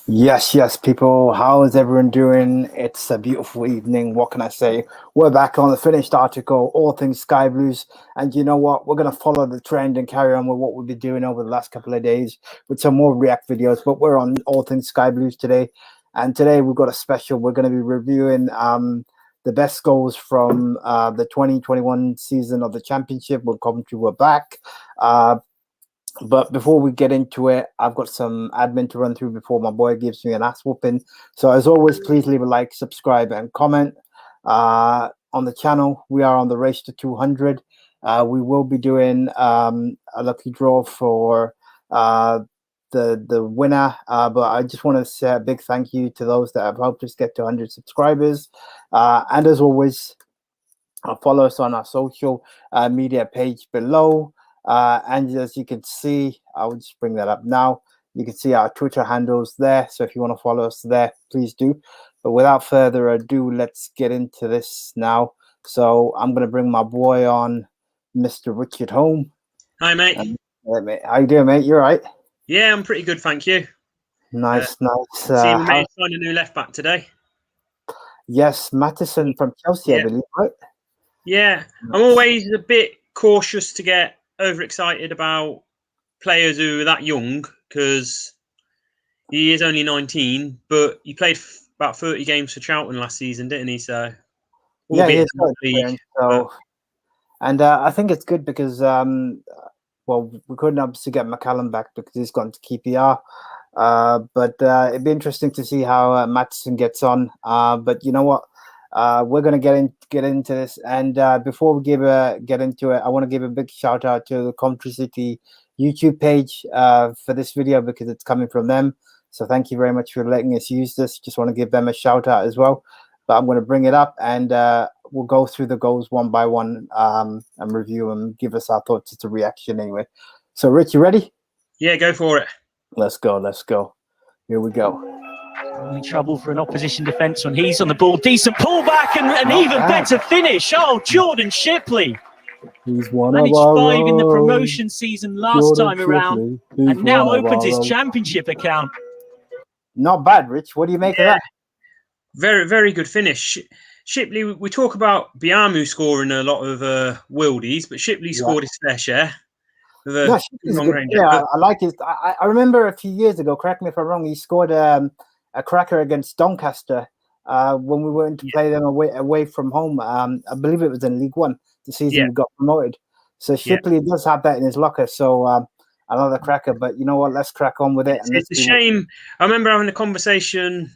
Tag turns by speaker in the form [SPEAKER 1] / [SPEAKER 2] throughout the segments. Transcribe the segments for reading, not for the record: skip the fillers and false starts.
[SPEAKER 1] Yes, people. How is everyone doing? It's a beautiful evening. What can I say? We're back on the finished article, all things Sky Blues. And you know what? We're going to follow the trend and carry on with what we've been doing over the last couple of days with some more React videos. But we're on all things Sky Blues today. And today we've got a special. We're going to be reviewing the best goals from the 2021 season of the championship. With Coventry, we're back. But before we get into it, I've got some admin to run through before my boy gives me an ass whooping. So as always, please leave a like, subscribe, and comment on the channel. We are on the race to 200. We will be doing a lucky draw for the winner. But I just want to say a big thank you to those that have helped us get to 100 subscribers. And as always, follow us on our social media page below. And as you can see, I will just bring that up now. You can see our Twitter handles there. So if you want to follow us there, please do. But without further ado, let's get into this now. So I'm going to bring my boy on, Mr. Richard Home.
[SPEAKER 2] Hi, mate.
[SPEAKER 1] Mate. How you doing, mate? You all right?
[SPEAKER 2] Yeah, I'm pretty good, thank you.
[SPEAKER 1] Nice.
[SPEAKER 2] See, we may have signed a new left back today.
[SPEAKER 1] Yes, Mattison from Chelsea, I believe, right?
[SPEAKER 2] Yeah, I'm always a bit cautious to get overexcited about players who are that young because he is only 19, but he played about 30 games for Charlton last season, didn't he? So
[SPEAKER 1] yeah, he is good. And I think it's good because well, we couldn't obviously get McCallum back because he's gone to QPR. But it'd be interesting to see how Mattison gets on. But you know what? We're going to get into this, and before we get into it, I want to give a big shout out to the Coventry City YouTube page for this video because it's coming from them. So thank you very much for letting us use this. Just want to give them a shout out as well. But I'm going to bring it up, and we'll go through the goals one by one and review them, give us our thoughts. It's a reaction anyway. So Rich, you ready?
[SPEAKER 2] Yeah, go for it.
[SPEAKER 1] Let's go. Here we go.
[SPEAKER 3] Only trouble for an opposition defence when he's on the ball. Decent pullback and an even better finish. Oh, Jordan Shipley.
[SPEAKER 1] He's one
[SPEAKER 3] managed
[SPEAKER 1] of our
[SPEAKER 3] 5 in the promotion season last time around and now opens his championship account.
[SPEAKER 1] Not bad, Rich. What do you make of that?
[SPEAKER 2] Very, very good finish. Shipley, we talk about Biamu scoring a lot of worldies, but Shipley scored his fair share.
[SPEAKER 1] I like his. I remember a few years ago, correct me if I'm wrong, he scored a cracker against Doncaster when we went to play them away from home. I believe it was in League One, the season we got promoted. So Shipley does have that in his locker. So another cracker. But you know what? Let's crack on with it.
[SPEAKER 2] It's a shame. I remember having a conversation,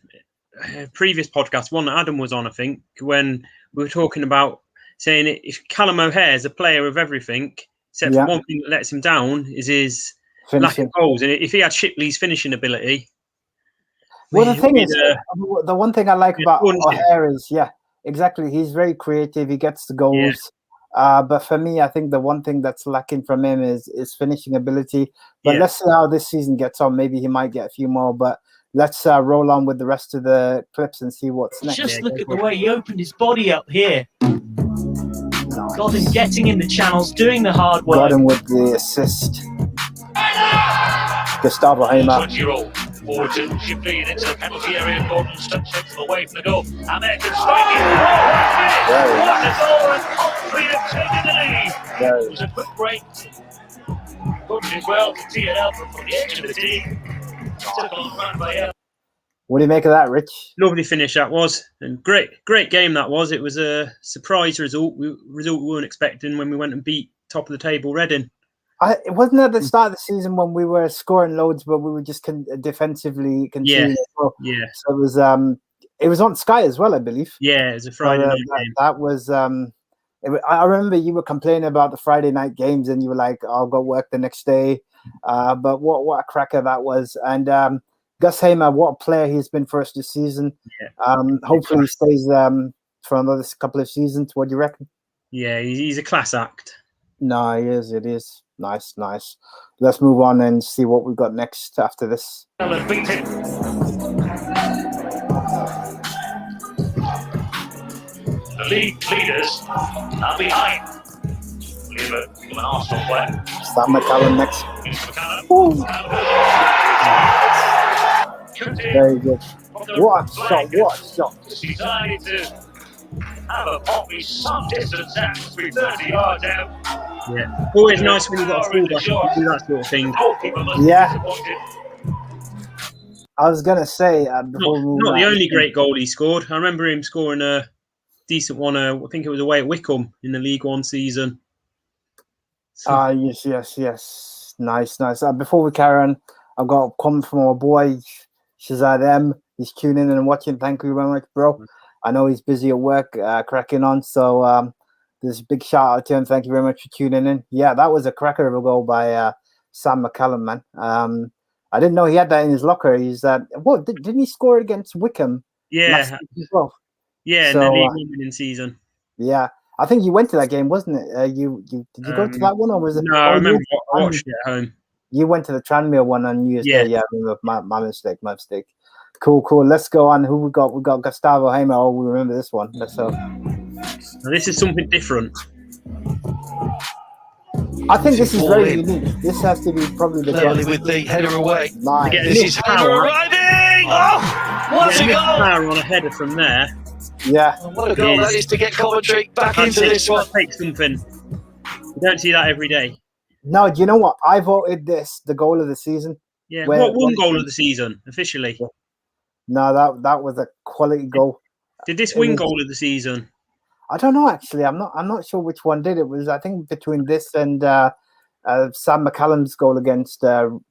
[SPEAKER 2] previous podcast, one that Adam was on, I think, when we were talking about saying if Callum O'Hare is a player of everything, except for one thing that lets him down is his lack of goals. And if he had Shipley's finishing ability,
[SPEAKER 1] well, the thing is, the one thing I like about O'Hare is, exactly, he's very creative. He gets the goals. But for me, I think the one thing that's lacking from him is finishing ability. But let's see how this season gets on. Maybe he might get a few more. But let's roll on with the rest of the clips and see what's next.
[SPEAKER 3] Just look at the way he opened his body up here. Got him getting in the channels, doing the hard work.
[SPEAKER 1] Got him with the assist. Gustavo Hamer.
[SPEAKER 4] 20-year-old forward to Shipley and into the penalty area. Gordon steps away from the goal. And there can strike it. What a goal! And Coventry have taken the lead. It was a quick break. Coventry as well can tee it up from the edge of the tee. Took on run by
[SPEAKER 1] What do you make of that, Rich?
[SPEAKER 2] Lovely finish that was, and great game that was. It was a surprise result. Result we weren't expecting when we went and beat top of the table Reading.
[SPEAKER 1] It wasn't at the start of the season when we were scoring loads, but we were just defensively conceding. So it was on Sky as well, I believe.
[SPEAKER 2] Yeah, it was a Friday night game.
[SPEAKER 1] That was. I remember you were complaining about the Friday night games, and you were like, "I'll go work the next day." But what a cracker that was, and Gus Hamer, what a player he's been for us this season. Hopefully he stays for another couple of seasons. What do you reckon?
[SPEAKER 2] Yeah, he's a class act.
[SPEAKER 1] No, he is. It is. Nice. Let's move on and see what we've got next after this.
[SPEAKER 4] The leaders are behind. Leave it to an Arsenal player.
[SPEAKER 1] Start McCallum next. Very good. What a shot! What a shot!
[SPEAKER 4] Decided to have a pop with some distance out with 30 yards out.
[SPEAKER 2] Yeah. Always nice when you've got a fullback who can do that sort of thing.
[SPEAKER 4] Goalkeeper must be
[SPEAKER 1] Yeah.
[SPEAKER 4] disappointed.
[SPEAKER 1] I was gonna say before
[SPEAKER 2] Not the only great goal he scored. I remember him scoring a decent one. I think it was away at Wickham in the League One season.
[SPEAKER 1] Yes. Nice. Before we carry on, I've got a comment from our boy Shazad M. He's tuning in and watching. Thank you very much, bro. I know he's busy at work, cracking on. So there's a big shout out to him. Thank you very much for tuning in. Yeah, that was a cracker of a goal by Sam McCallum, man. I didn't know he had that in his locker. He's didn't he score against Wickham?
[SPEAKER 2] Yeah,
[SPEAKER 1] last week as well?
[SPEAKER 2] Yeah,
[SPEAKER 1] So,
[SPEAKER 2] in the League One winning season.
[SPEAKER 1] Yeah, I think you went to that game, wasn't it? Did you go to that one, or was it?
[SPEAKER 2] No, I remember I watched it at home.
[SPEAKER 1] You went to the Tranmere one on New Year's
[SPEAKER 2] Yeah.
[SPEAKER 1] Day. Yeah, I remember. My mistake. Cool. Let's go on. Who we got? We got Gustavo Hamer. Oh, we remember this one. Let's go.
[SPEAKER 2] Now, this is something different.
[SPEAKER 1] I think this is very unique. This has to be probably the
[SPEAKER 5] Cleverly with the header away.
[SPEAKER 1] Nice.
[SPEAKER 2] Get
[SPEAKER 5] This is Hamer
[SPEAKER 2] power.
[SPEAKER 5] arriving! Oh, what a
[SPEAKER 2] Yeah,
[SPEAKER 5] goal!
[SPEAKER 2] power on a header from there.
[SPEAKER 1] Yeah.
[SPEAKER 5] What a goal that is to get Coventry back into this one.
[SPEAKER 2] Take something. You don't see that every day.
[SPEAKER 1] No, do you know what? I voted this the goal of the season.
[SPEAKER 2] Yeah.
[SPEAKER 1] Where-
[SPEAKER 2] What one goal of the season officially?
[SPEAKER 1] No, that was a quality goal.
[SPEAKER 2] Did this
[SPEAKER 1] It
[SPEAKER 2] win
[SPEAKER 1] was-
[SPEAKER 2] goal of the season?
[SPEAKER 1] I don't know actually. I'm not sure which one did. It was I think between this and Sam McCallum's goal against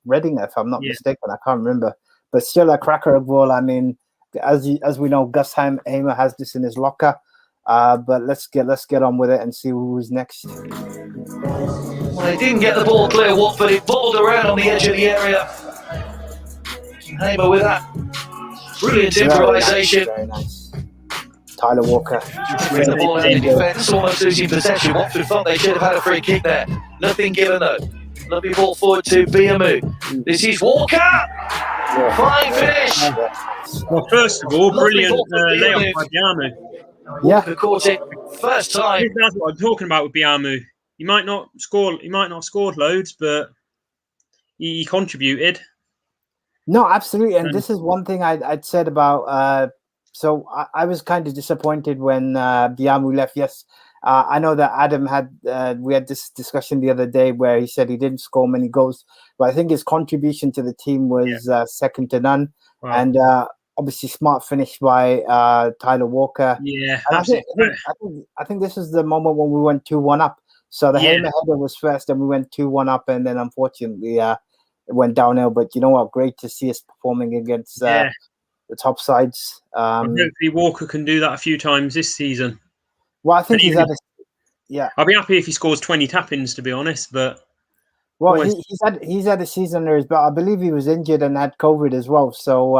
[SPEAKER 1] Reading, if I'm not mistaken. I can't remember, but still a cracker of goal. I mean, as we know, Gus Hamer has this in his locker. But let's get on with it and see who's next.
[SPEAKER 5] Well, he didn't get the ball clear, Watford. It balled around on the edge of the area. Hamer with that brilliant improvisation.
[SPEAKER 1] Very nice. Tyler Walker.
[SPEAKER 5] With the ball in defence, almost losing possession. Watford thought they should have had a free kick there. Nothing given though. Lovely ball forward to Biamu. This is Walker. Fine finish.
[SPEAKER 2] Well, first of all,
[SPEAKER 5] Lovely
[SPEAKER 2] brilliant
[SPEAKER 5] ball from
[SPEAKER 2] layoff by
[SPEAKER 5] Biamu.
[SPEAKER 2] Biamu.
[SPEAKER 5] Walker caught it first time.
[SPEAKER 2] That's what I'm talking about with Biamu. He might not have scored loads, but he contributed.
[SPEAKER 1] No, absolutely. And this is one thing I'd said about. So I was kind of disappointed when Biamu left. Yes, I know that Adam we had this discussion the other day where he said he didn't score many goals, but I think his contribution to the team was second to none.
[SPEAKER 2] Wow.
[SPEAKER 1] And obviously, smart finish by Tyler Walker.
[SPEAKER 2] Yeah,
[SPEAKER 1] And
[SPEAKER 2] absolutely.
[SPEAKER 1] I think this is the moment when we went 2-1 up. So the Hamer header was first, and we went 2-1 up, and then unfortunately it went downhill. But you know what? Great to see us performing against the top sides.
[SPEAKER 2] Hopefully Walker can do that a few times this season.
[SPEAKER 1] Well, I think he's had
[SPEAKER 2] I'll be happy if he scores 20 tap-ins, to be honest. But
[SPEAKER 1] he's had a season under his belt. I believe he was injured and had COVID as well. So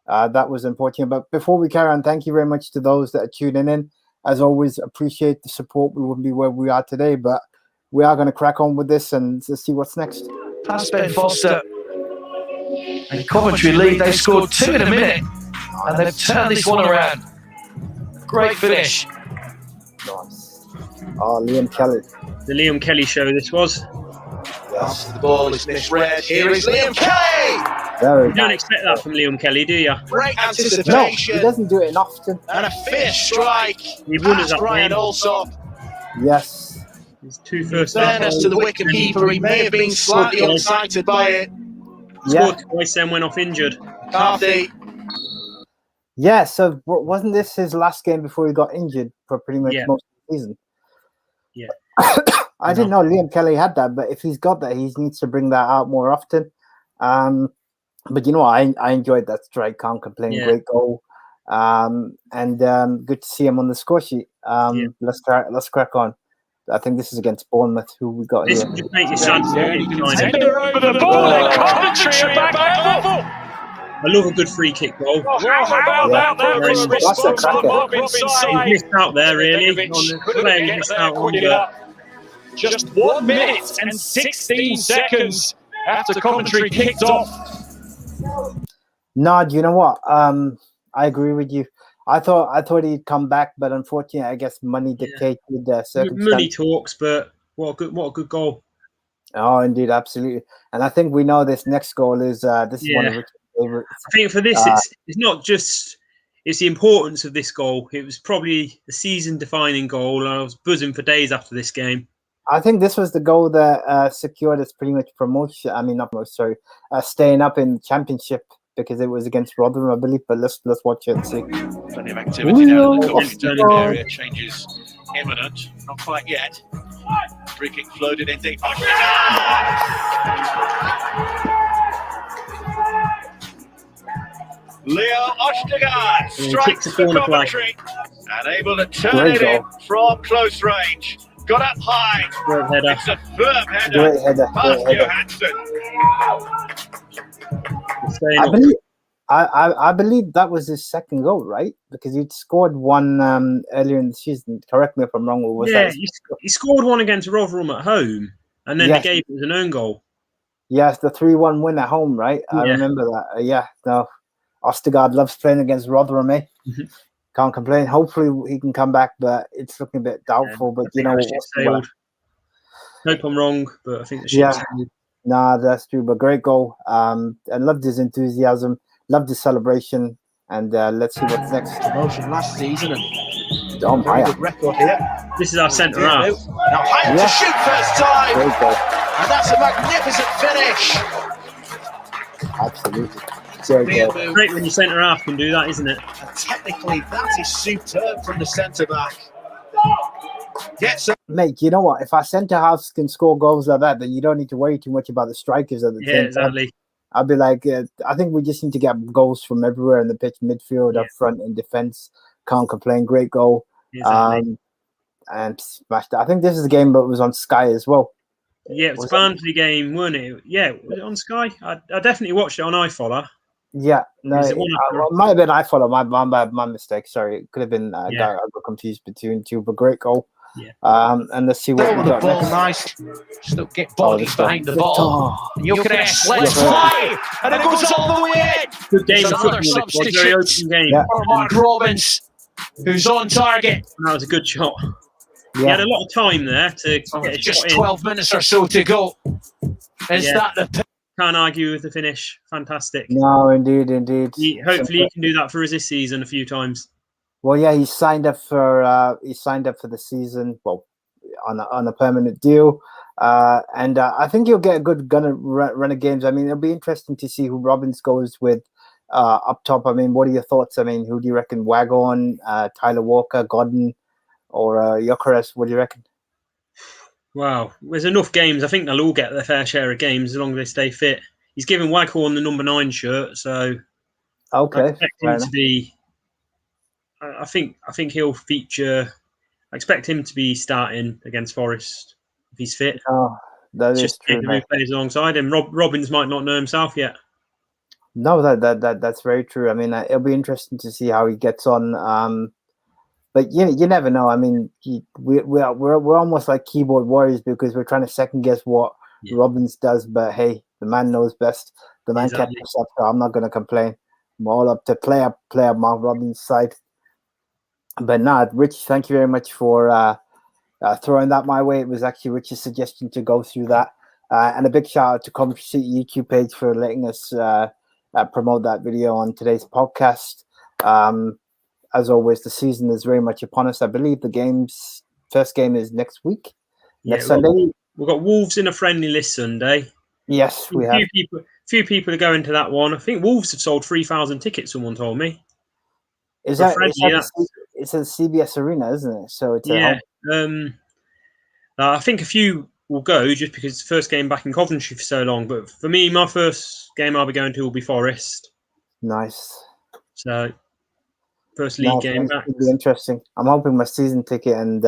[SPEAKER 1] that was unfortunate. But before we carry on, thank you very much to those that are tuning in. As always, appreciate the support. We wouldn't be where we are today, but we are going to crack on with this and see what's next.
[SPEAKER 5] Past Ben Foster. And Coventry lead. They scored 2 in a minute. And they've turned this one around. Great finish.
[SPEAKER 1] Nice. Oh, Liam Kelly.
[SPEAKER 2] The Liam Kelly show this was.
[SPEAKER 5] Yes. The ball is misread. Here is Liam Kelly.
[SPEAKER 1] Very
[SPEAKER 2] You don't expect that from Liam Kelly, do you?
[SPEAKER 5] Great
[SPEAKER 1] No,
[SPEAKER 5] anticipation.
[SPEAKER 1] he doesn't do it often.
[SPEAKER 5] And a finish strike.
[SPEAKER 2] He won us that
[SPEAKER 5] Brian
[SPEAKER 2] game.
[SPEAKER 5] Alsop.
[SPEAKER 1] Yes.
[SPEAKER 2] His two first
[SPEAKER 5] Fairness to the Wickham keeper, he may have been slightly unsighted by it.
[SPEAKER 2] scored twice, then went off injured.
[SPEAKER 5] Carthy.
[SPEAKER 1] Yeah, so wasn't this his last game before he got injured for pretty much most of the season?
[SPEAKER 2] Yeah.
[SPEAKER 1] I didn't know Liam Kelly had that, but if he's got that, he needs to bring that out more often. But you know what? I enjoyed that strike. Can't complain.
[SPEAKER 2] Yeah.
[SPEAKER 1] Great goal. And good to see him on the score sheet. Let's crack on. I think this is against Bournemouth, who we got
[SPEAKER 2] This
[SPEAKER 1] here.
[SPEAKER 2] would make you sad.
[SPEAKER 3] Tender over the ball, and Coventry are back level.
[SPEAKER 2] I love a good free kick goal.
[SPEAKER 3] How about that for a
[SPEAKER 1] That's a
[SPEAKER 3] response from
[SPEAKER 1] cracker.
[SPEAKER 3] Bob inside?
[SPEAKER 2] He's missed out there, really. On the play, he missed out on the.
[SPEAKER 3] Just 1 minute and 16 seconds after Coventry kicked off.
[SPEAKER 1] No, do you know what? I agree with you. I thought he'd come back, but unfortunately, I guess money dictated the circumstances.
[SPEAKER 2] Money talks, but what a good goal.
[SPEAKER 1] Oh, indeed, absolutely. And I think we know this next goal is one of Richard's favourites.
[SPEAKER 2] I think for this, it's not just. It's the importance of this goal. It was probably the season-defining goal. I was buzzing for days after this game.
[SPEAKER 1] I think this was the goal that secured us pretty much promotion. I mean, not promotion, sorry, staying up in the championship because it was against Rotherham, I believe. But let's watch it and see.
[SPEAKER 5] Plenty of activity now in the Coventry area. Changes imminent. Not quite yet. Free kick floated in deep. Leo Ostegard strikes for Coventry and able to turn it in from close range. Got up high. It's a firm header. Past Johansson.
[SPEAKER 1] I believe that was his second goal, right? Because he'd scored one earlier in the season. Correct me if I'm wrong.
[SPEAKER 2] He scored one against Rotherham at home, and then they gave it as an own goal.
[SPEAKER 1] Yes, the 3-1 win at home, right? I remember that. Ostegard loves playing against Rotherham, eh? Can't complain. Hopefully he can come back, but it's looking a bit doubtful. But you know what?
[SPEAKER 2] Hope I'm wrong, but I think the ship's sailed.
[SPEAKER 1] Nah, that's true. But great goal. And loved his enthusiasm. Loved his celebration. And let's see what's next.
[SPEAKER 6] Promotion last season, and
[SPEAKER 1] good
[SPEAKER 6] record here.
[SPEAKER 2] This is our centre half.
[SPEAKER 6] Now high to shoot first time,
[SPEAKER 1] great goal.
[SPEAKER 6] And that's a magnificent finish.
[SPEAKER 1] Absolutely.
[SPEAKER 2] Great when your centre half can do that, isn't it?
[SPEAKER 6] And technically, that is superb from the centre back.
[SPEAKER 1] Mate, you know what? If our centre halves can score goals like that, then you don't need to worry too much about the strikers at the team.
[SPEAKER 2] Exactly.
[SPEAKER 1] I'd be like, I think we just need to get goals from everywhere in the pitch, midfield, up front, in defence. Can't complain. Great goal.
[SPEAKER 2] Exactly.
[SPEAKER 1] And smashed it. I think this is a game that was on Sky as well.
[SPEAKER 2] Yeah, it was a Barnsley game, wasn't it? Yeah, was it on Sky? I definitely watched it on iFollow.
[SPEAKER 1] Yeah, no, it might have been iFollow. My mistake. Sorry, it could have been. I got confused between two, but great goal.
[SPEAKER 2] Yeah.
[SPEAKER 1] And let's see what we got
[SPEAKER 6] ball
[SPEAKER 1] next.
[SPEAKER 6] nice. Still get bodies behind the ball. Let's fly, and it goes all the way in.
[SPEAKER 2] Good game.
[SPEAKER 6] Another substitution.
[SPEAKER 2] Very open game.
[SPEAKER 1] Yeah.
[SPEAKER 6] Mark Robbins, who's on target.
[SPEAKER 2] That was a good shot.
[SPEAKER 1] Yeah.
[SPEAKER 2] He had a lot of time there to get a
[SPEAKER 6] just
[SPEAKER 2] shot in.
[SPEAKER 6] 12 minutes or so to go. Is that the?
[SPEAKER 2] Can't argue with the finish. Fantastic.
[SPEAKER 1] No, indeed.
[SPEAKER 2] Hopefully he can do that for us this season a few times.
[SPEAKER 1] Well, yeah, he signed up for the season. Well, on a permanent deal, and I think he'll get a good run of games. I mean, it'll be interesting to see who Robbins goes with up top. I mean, what are your thoughts? I mean, who do you reckon? Wagon, Tyler Walker, Godden, or Gyökeres? What do you reckon?
[SPEAKER 2] Wow, there's enough games. I think they'll all get their fair share of games as long as they stay fit. He's given Waghorn the number 9 shirt, so
[SPEAKER 1] okay,
[SPEAKER 2] I expect him to be. I think he'll feature. I expect him to be starting against Forest if he's fit.
[SPEAKER 1] Oh, that is
[SPEAKER 2] just
[SPEAKER 1] true.
[SPEAKER 2] Who plays alongside him? Robbins might not know himself yet.
[SPEAKER 1] No, that's very true. I mean, it'll be interesting to see how he gets on. But you never know. I mean, we're almost like keyboard warriors because we're trying to second guess what Robbins does. But hey, the man knows best. The man kept himself. So I'm not going to complain. I'm all up to player Mark Robbins' side. But Rich, thank you very much for throwing that my way. It was actually Rich's suggestion to go through that. And a big shout out to Coventry City YouTube page for letting us promote that video on today's podcast. As always, the season is very much upon us. I believe the first game is next week, next Sunday.
[SPEAKER 2] We've got Wolves in a friendly list Sunday.
[SPEAKER 1] Yes, we have.
[SPEAKER 2] Few people are going to that one. I think Wolves have sold 3,000 tickets, someone told me.
[SPEAKER 1] It's a CBS Arena, isn't it? So it's
[SPEAKER 2] I think a few will go just because it's the first game back in Coventry for so long. But for me, my first game I'll be going to will be Forest.
[SPEAKER 1] Nice.
[SPEAKER 2] So first league game back.
[SPEAKER 1] It'll be interesting. I'm hoping my season ticket and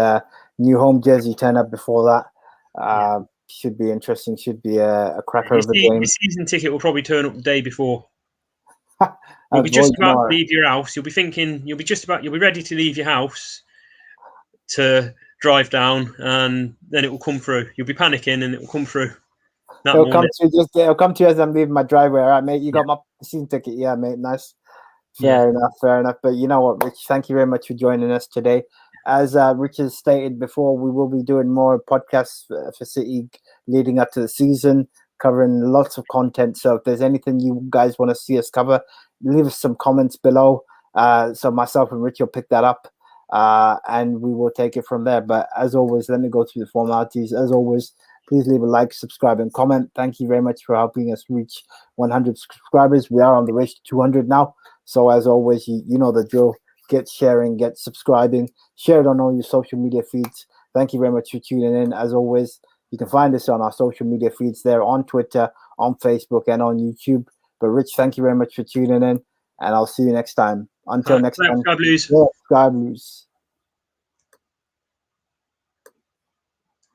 [SPEAKER 1] new home jersey turn up before that. Should be interesting. Should be a cracker of a game.
[SPEAKER 2] Your season ticket will probably turn up the day before. You'll be just about to leave your house. You'll be thinking. You'll be ready to leave your house to drive down, and then it will come through. You'll be panicking, and it will come through. It'll
[SPEAKER 1] come to you as I'm leaving my driveway. All right, mate. You got my season ticket. Yeah, mate. Nice. Fair enough. But you know what, Rich? Thank you very much for joining us today. As Rich has stated before, we will be doing more podcasts for City leading up to the season. covering lots of content. So if there's anything you guys want to see us cover, leave us some comments below. So myself and Rich will pick that up, and we will take it from there. But as always, let me go through the formalities. As always, please leave a like, subscribe, and comment. Thank you very much for helping us reach 100 subscribers. We are on the race to 200 now. So as always, you know the drill. Get sharing, get subscribing, share it on all your social media feeds. Thank you very much for tuning in. As always, you can find us on our social media feeds there, on Twitter, on Facebook, and on YouTube. But Rich, thank you very much for tuning in, and I'll see you next time. Until next time,
[SPEAKER 2] Sky Blues.
[SPEAKER 1] Sky Blues.